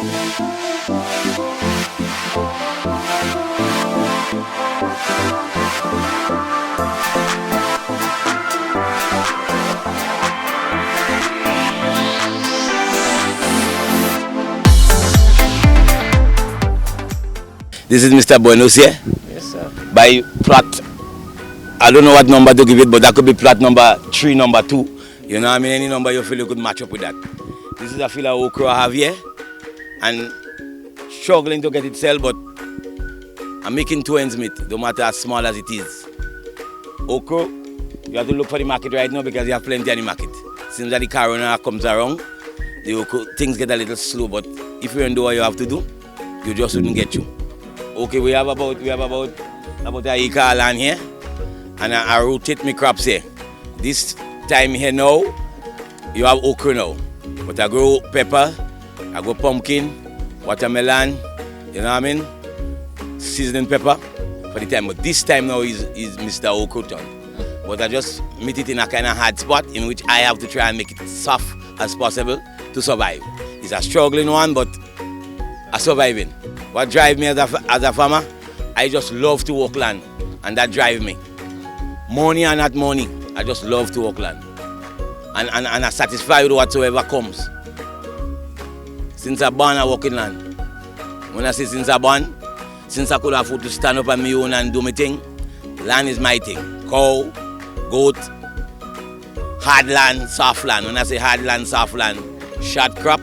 This is Mr. Buenos here. Yes, sir. By plot, I don't know what number to give it, but that could be plot number 3, number 2. You know what I mean? Any number you feel you could match up with that. This is a field of okra I have here. And struggling to get it sold, but I'm making 2 ends meet, no matter as small as it is. Okra, you have to look for the market right now because you have plenty in the market. Seems that the corona comes around, the okra, things get a little slow, but if you don't do what you have to do, you just wouldn't get you. Okay, we have about an acre of land here, and I rotate my crops here. This time here now, you have okra now, but I grow pepper, I grow pumpkin, watermelon, you know what I mean? Seasoning pepper for the time. But this time now is Mr. Okra turn. But I just meet it in a kind of hard spot in which I have to try and make it soft as possible to survive. It's a struggling one, but a surviving. What drives me as a farmer, I just love to work land, and that drives me. Money or not money, I just love to work land. And I'm satisfied with whatsoever comes. Since I born, I work in land. When I say since I born, since I could afford to stand up on my own and do my thing, land is my thing. Cow, goat, hard land, soft land. When I say hard land, soft land, short crop,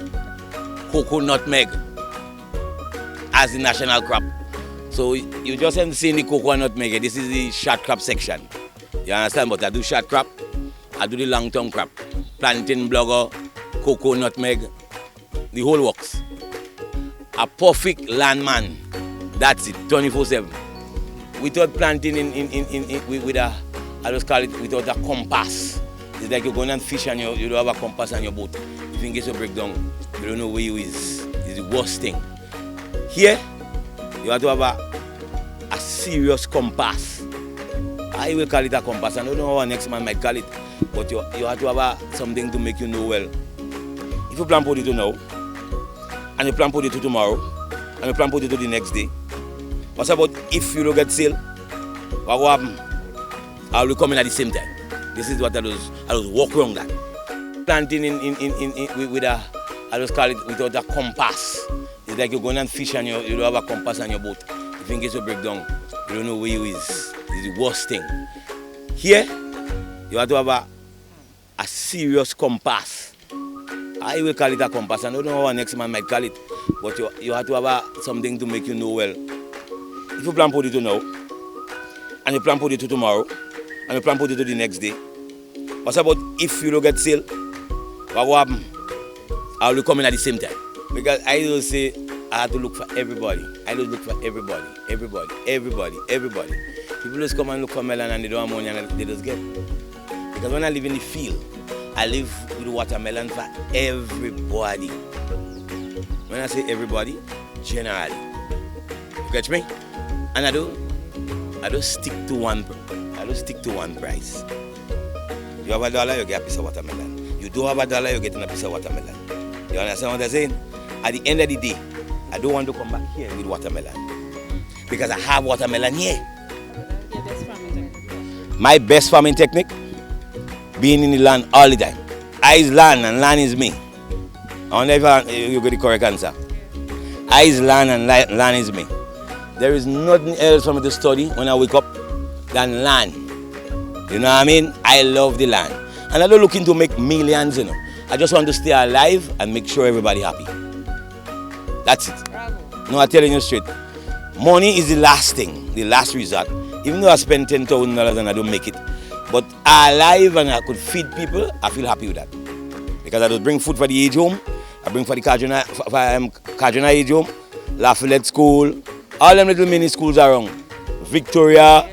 cocoa, nutmeg as the national crop. So you just haven't seen the cocoa and nutmeg. This is the short crop section. You understand? But I do short crop, I do the long-term crop. Plantain, blogger, cocoa, nutmeg, the whole works. A perfect landman. That's it, 24/7. Without planting with a, I just call it without a compass. It's like you're going and fish and you don't have a compass on your boat. If in case you break down, you don't know where you is. It's the worst thing. Here, you have to have a serious compass. I will call it a compass. I don't know how our next man might call it, but you have to have something to make you know well. If you plant potato now, and you plant potato tomorrow, and you plant potato the next day, what's about if you don't get sale? What will happen? I will come in at the same time. This is what I just walk around that. Planting with a, I just call it without a compass. It's like you're going and fish and you don't have a compass on your boat. If in case you break down, you don't know where you is. It's the worst thing. Here, you have to have a serious compass. I will call it a compass. I don't know how our next man might call it, but you have to have something to make you know well. If you plant potato now, and you plant potato tomorrow, and you plant potato the next day, what's about if you don't get sale? What will happen? I will come in at the same time. Because I will say I have to look for everybody. I will look for everybody. People just come and look for melon and they don't have money and they just get. Because when I live in the field, I live with watermelon for everybody. When I say everybody, generally. You catch me? And I don't stick to one price. You have $1, you get a piece of watermelon. You don't have $1, you get a piece of watermelon. You understand what I'm saying? At the end of the day, I don't want to come back here with watermelon. Because I have watermelon here. Your best farming technique? My best farming technique? Being in the land all the time. I is land and land is me. I wonder if you get the correct answer. I is land and land is me. There is nothing else for me to study when I wake up than land. You know what I mean? I love the land. And I don't look to make millions, you know. I just want to stay alive and make sure everybody happy. That's it. Bravo. No, I'm telling you straight. Money is the last thing, the last resort. Even though I spend $10,000 and I don't make it, but I'm alive and I could feed people, I feel happy with that. Because I just bring food for the age home, I bring for the Cajuna age home, Lafayette School, all them little mini schools around. Victoria,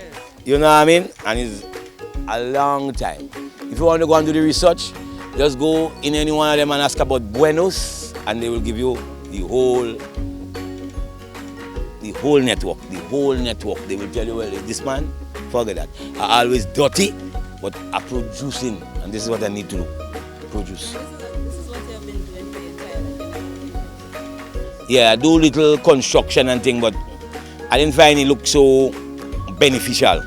you know what I mean? And it's a long time. If you want to go and do the research, just go in any one of them and ask about Buenos, and they will give you the whole network. They will tell you, well, this man, forget that. I always dirty, but I'm producing, and this is what I need to do, produce. This is what you have been doing for your entire life. Yeah, I do little construction and thing, but I didn't find it look so beneficial.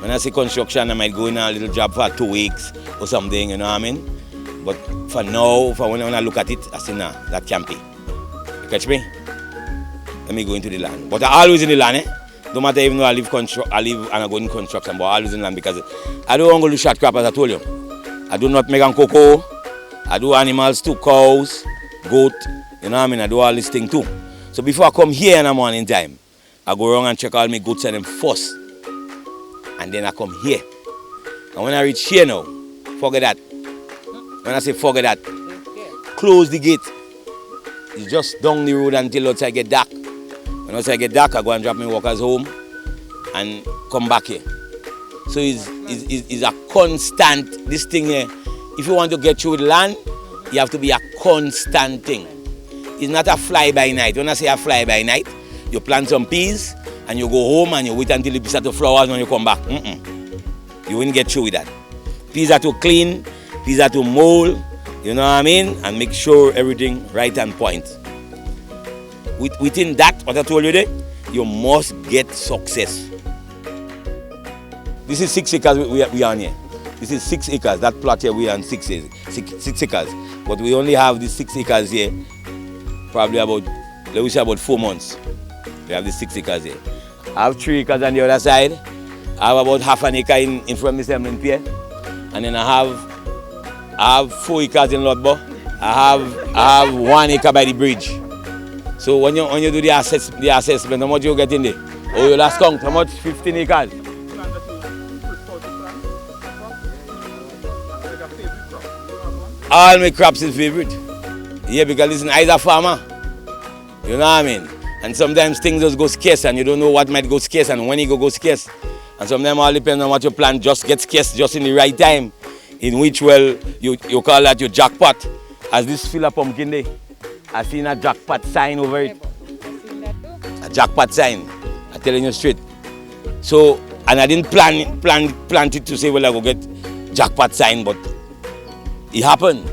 When I say construction, I might go in a little job for 2 weeks or something, you know what I mean? But for now, when I look at it, I say, nah, that can't pay. You catch me? Let me go into the land. But I always in the land, eh? No matter even though I live and I go in construction, but I always in land because I don't want to do short crop, as I told you. I do not make cocoa. I do animals too, cows, goat, you know what I mean? I do all this thing too. So before I come here in the morning time, I go around and check all my goods and them first. And then I come here. And when I reach here now, forget that. When I say forget that, close the gate. It's just down the road until outside get dark. When outside get dark, I go and drop my workers home and come back here. So it's a constant, this thing here. If you want to get through the land, you have to be a constant thing. It's not a fly-by-night. When I say a fly-by-night, you plant some peas and you go home and you wait until it start to flowers when you come back. You won't get through with that. Peas are to clean, peas are to mold, you know what I mean? And make sure everything right and point. Within that, what I told you there, you must get success. This is 6 acres we are on here. This is 6 acres. That plot here we are on 6 acres. But we only have these 6 acres here, probably about, let me say about 4 months. We have these 6 acres here. I have 3 acres on the other side. I have about half an acre in front of Mr.Lennon pier. And then I have 4 acres in Lodbo. I have 1 acre by the bridge. So when you do the assessment, how much you get in there? Oh, your last count, how much? 15 acres. All my crops is favorite. Yeah, because listen, I is a farmer. You know what I mean? And sometimes things just go scarce and you don't know what might go scarce and when it go scarce. And sometimes all depends on what you plant, just get scarce just in the right time. In which, well, you call that your jackpot. As this fill of pumpkin there, I seen a jackpot sign over it. A jackpot sign, I'm telling you straight. So, and I didn't plant it to say, well, I go get jackpot sign, but it happened.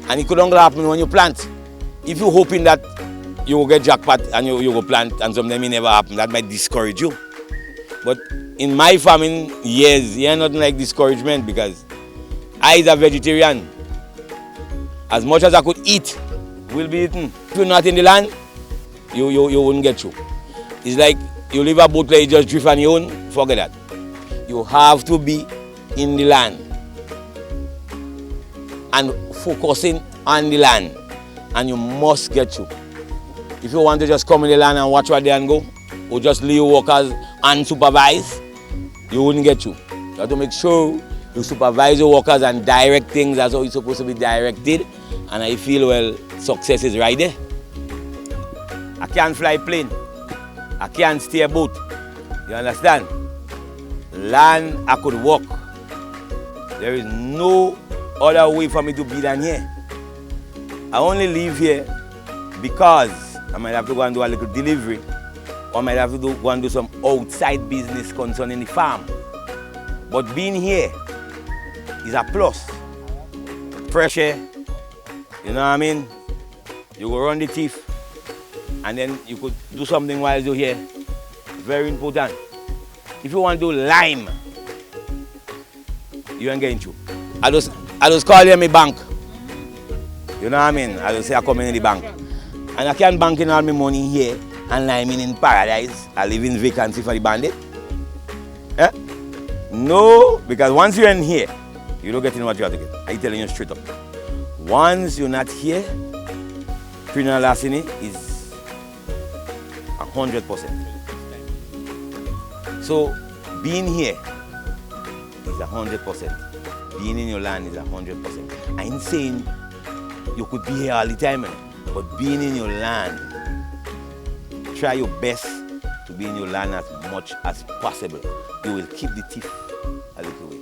And it could only happen when you plant. If you're hoping that you will get jackpot and you go plant and sometimes it never happen, that might discourage you. But in my farming years, yeah, nothing like discouragement because I is a vegetarian. As much as I could eat, will be eaten. If you're not in the land, you wouldn't get through. It's like you leave a boat like you just drift on your own, forget that. You have to be in the land and focusing on the land, and you must get through. If you want to just come in the land and watch what they and go, or just leave workers unsupervised, you wouldn't get through. You have to make sure you supervise your workers and direct things as how it's supposed to be directed, and I feel, well, success is right there. I can't fly plane. I can't steer boat. You understand? Land, I could walk. There is no other way for me to be than here. I only live here because I might have to go and do a little delivery, or I might have to go and do some outside business concerning the farm. But being here is a plus. Fresh air, you know what I mean? You go run the teeth, and then you could do something while you're here. Very important. If you want to do lime, you ain't getting through. I just call you my bank. You know what I mean? I just say I come in the bank. And I can't bank in all my money here and liming in paradise. I live in vacancy for the bandit. Eh? No, because once you're in here, you don't get in what you have to get. I'm telling you straight up. Once you're not here, criminal larceny is 100%. So being here is 100%. Being in your land is 100%. I ain't saying you could be here all the time, but being in your land, try your best to be in your land as much as possible. You will keep the thief a little way.